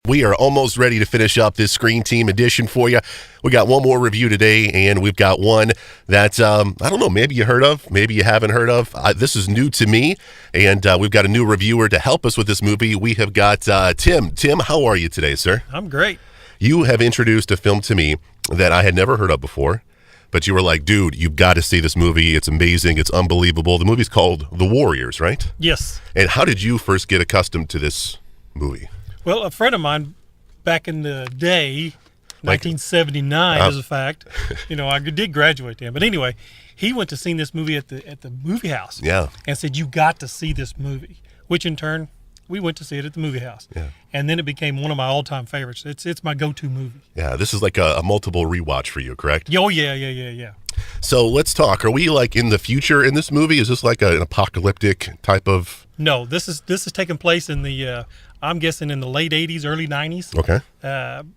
We are almost ready to finish up this Screen Team edition for you. We got one more review today, and we've got one that, I don't know, maybe you heard of, maybe you haven't heard of. This is new to me, and we've got a new reviewer to help us with this movie. We have got Tim. Tim, how are you today, sir? I'm great. You have introduced a film to me that I had never heard of before, but you were like, dude, you've got to see this movie. It's amazing. It's unbelievable. The movie's called The Warriors, right? Yes. And how did you first get accustomed to this movie? Well, a friend of mine back in the day, 1979 as a fact, I did graduate then. But anyway, he went to see this movie at the movie house. Yeah. And said, you got to see this movie, which in turn, we went to see it at the movie house. Yeah. And then it became one of my all-time favorites. It's my go-to movie. Yeah, this is like a multiple rewatch for you, correct? Oh, yeah. So let's talk. Are we like in the future in this movie? Is this like an apocalyptic type of... No, this is taking place in the, I'm guessing in the late 80s, early 90s. Okay.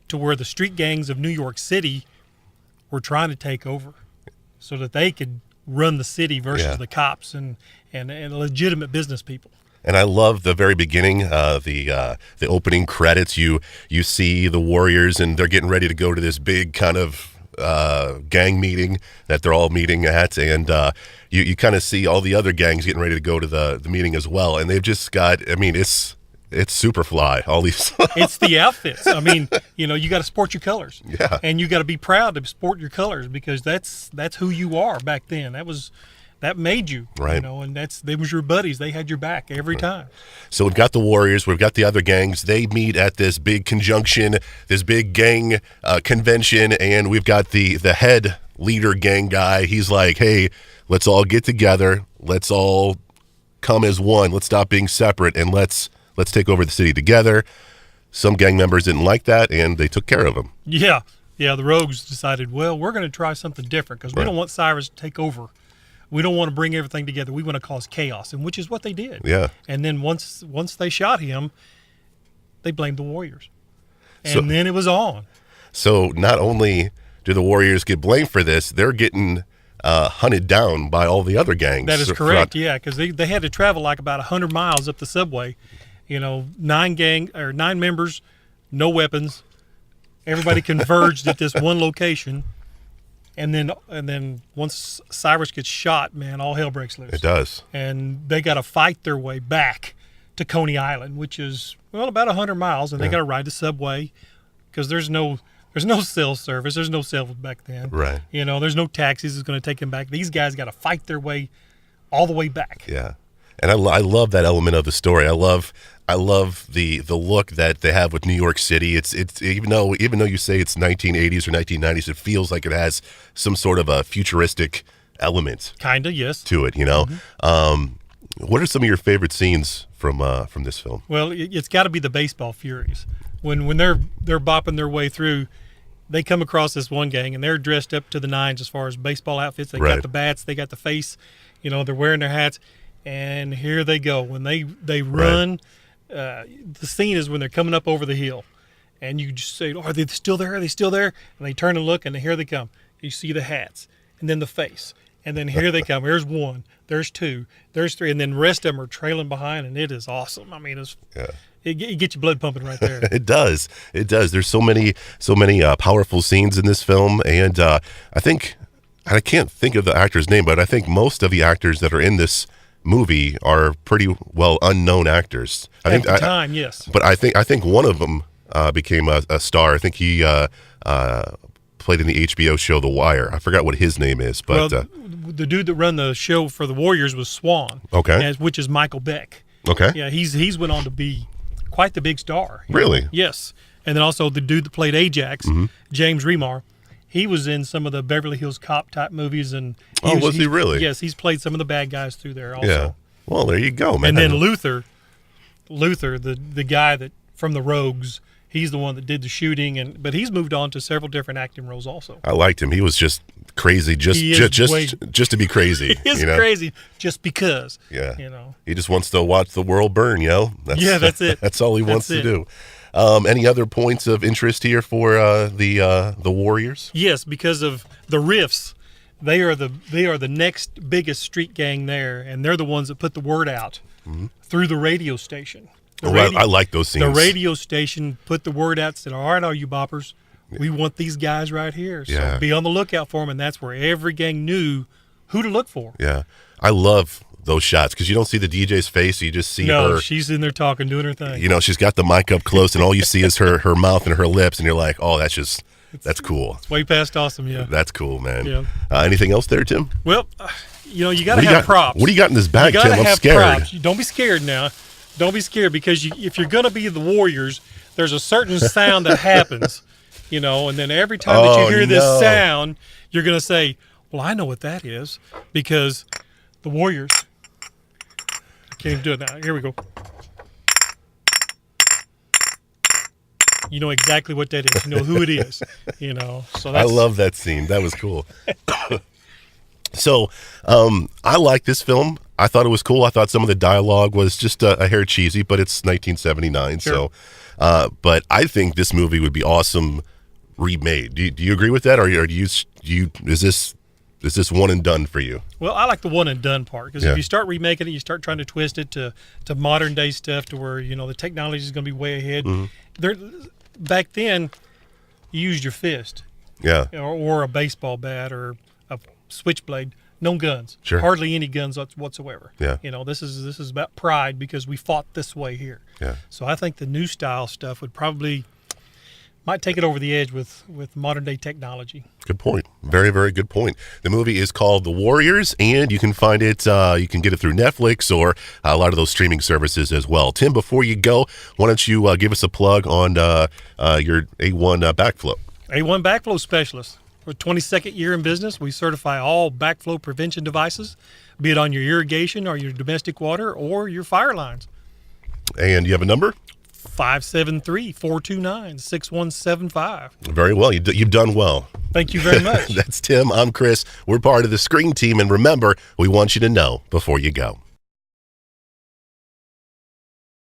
To where the street gangs of New York City were trying to take over so that they could run the city versus the cops and legitimate business people. And I love the very beginning, the opening credits. You see the Warriors, and they're getting ready to go to this big kind of gang meeting that they're all meeting at, and you kind of see all the other gangs getting ready to go to the meeting as well. And they've just got, I mean, it's Superfly. All these. It's the outfits. I mean, you got to sport your colors. Yeah. And you got to be proud to sport your colors because that's who you are back then. That made you, right? And they was your buddies. They had your back every time. So we've got the Warriors, we've got the other gangs. They meet at this big conjunction, this big gang convention, and we've got the head leader gang guy. He's like, hey, let's all get together. Let's all come as one. Let's stop being separate, and let's take over the city together. Some gang members didn't like that, and they took care of him. Yeah. The Rogues decided, well, we're going to try something different because we don't want Cyrus to take over. We don't want to bring everything together. We want to cause chaos, and which is what they did. Yeah. And then once they shot him, they blamed the Warriors. And then it was on. So not only do the Warriors get blamed for this, they're getting hunted down by all the other gangs. That is correct, yeah, because they had to travel like about 100 miles up the subway. 9 members, no weapons. Everybody converged at this one location. And then once Cyrus gets shot, man, all hell breaks loose. It does. And they got to fight their way back to Coney Island, which is, about 100 miles, and they got to ride the subway because there's no cell service. There's no cell back then. Right. There's no taxis that's going to take them back. These guys got to fight their way all the way back. Yeah. And I love that element of the story. I love the look that they have with New York City. It's even though you say it's 1980s or 1990s, it feels like it has some sort of a futuristic element. Kinda, yes. To it, Mm-hmm. What are some of your favorite scenes from this film? Well, it's got to be the baseball Furies. When they're bopping their way through, they come across this one gang and they're dressed up to the nines as far as baseball outfits. They got the bats, they got the face, they're wearing their hats. And here they go. When they run, the scene is when they're coming up over the hill. And you just say, are they still there? Are they still there? And they turn and look, and here they come. You see the hats, and then the face. And then here they come. There's 1, there's 2, there's 3. And then the rest of them are trailing behind, and it is awesome. I mean, it gets your blood pumping right there. It does. There's so many powerful scenes in this film. And I can't think of the actor's name, but I think most of the actors that are in this movie are pretty well unknown actors. At the time, yes. But I think one of them became a star. I think he played in the HBO show The Wire. I forgot what his name is, but the dude that run the show for the Warriors was Swan. Okay, which is Michael Beck. Okay, yeah, he's went on to be quite the big star. Really? Yes, and then also the dude that played Ajax, James Remar. He was in some of the Beverly Hills Cop type movies, and was he really? Yes, he's played some of the bad guys through there also. Yeah. Well, there you go, man. And then Luther, the guy that from the Rogues, he's the one that did the shooting, but he's moved on to several different acting roles also. I liked him. He was just crazy, just to be crazy. He is crazy just because. Yeah. He just wants to watch the world burn. That's it. That's all he wants to do. Any other points of interest here for the Warriors? Yes, because of the Riffs. They are the next biggest street gang there, and they're the ones that put the word out through the radio station. I like those scenes. The radio station put the word out, said, all right, all you boppers, we want these guys right here. So be on the lookout for them, and that's where every gang knew who to look for. Yeah. I love those shots because you don't see the DJ's face. You just see her. No, she's in there talking, doing her thing. You know, she's got the mic up close, and all you see is her mouth and her lips, and you're like, oh, that's cool. It's way past awesome, yeah. That's cool, man. Yeah. Anything else there, Tim? Well, you got to have props. What do you got in this bag, Tim? I'm scared. Props. Don't be scared now. Don't be scared because if you're going to be the Warriors, there's a certain sound that happens, and then every time that you hear this sound, you're going to say, well, I know what that is because the Warriors. I can't even do it now. Here we go. You know exactly what that is. You know who it is. So I love that scene. That was cool. So I like this film. I thought it was cool. I thought some of the dialogue was just a hair cheesy, but it's 1979. Sure. So, but I think this movie would be awesome remade. Do you agree with that, or is this one and done for you? Well, I like the one and done part because if you start remaking it, you start trying to twist it to modern day stuff to where the technology is going to be way ahead. Mm-hmm. Back then, you used your fist, or a baseball bat or a switchblade. No guns, hardly any guns whatsoever. Yeah, this is about pride because we fought this way here. Yeah. So I think the new style stuff might take it over the edge with modern day technology. Good point. Very, very good point. The movie is called The Warriors, and you can find it. You can get it through Netflix or a lot of those streaming services as well. Tim, before you go, why don't you give us a plug on your A1 backflow? A1 backflow specialist. We're 22nd year in business. We certify all backflow prevention devices, be it on your irrigation or your domestic water or your fire lines. And you have a number? 573-429-6175. Very well. You've done well. Thank you very much. That's Tim. I'm Chris. We're part of the Screen Team. And remember, we want you to know before you go.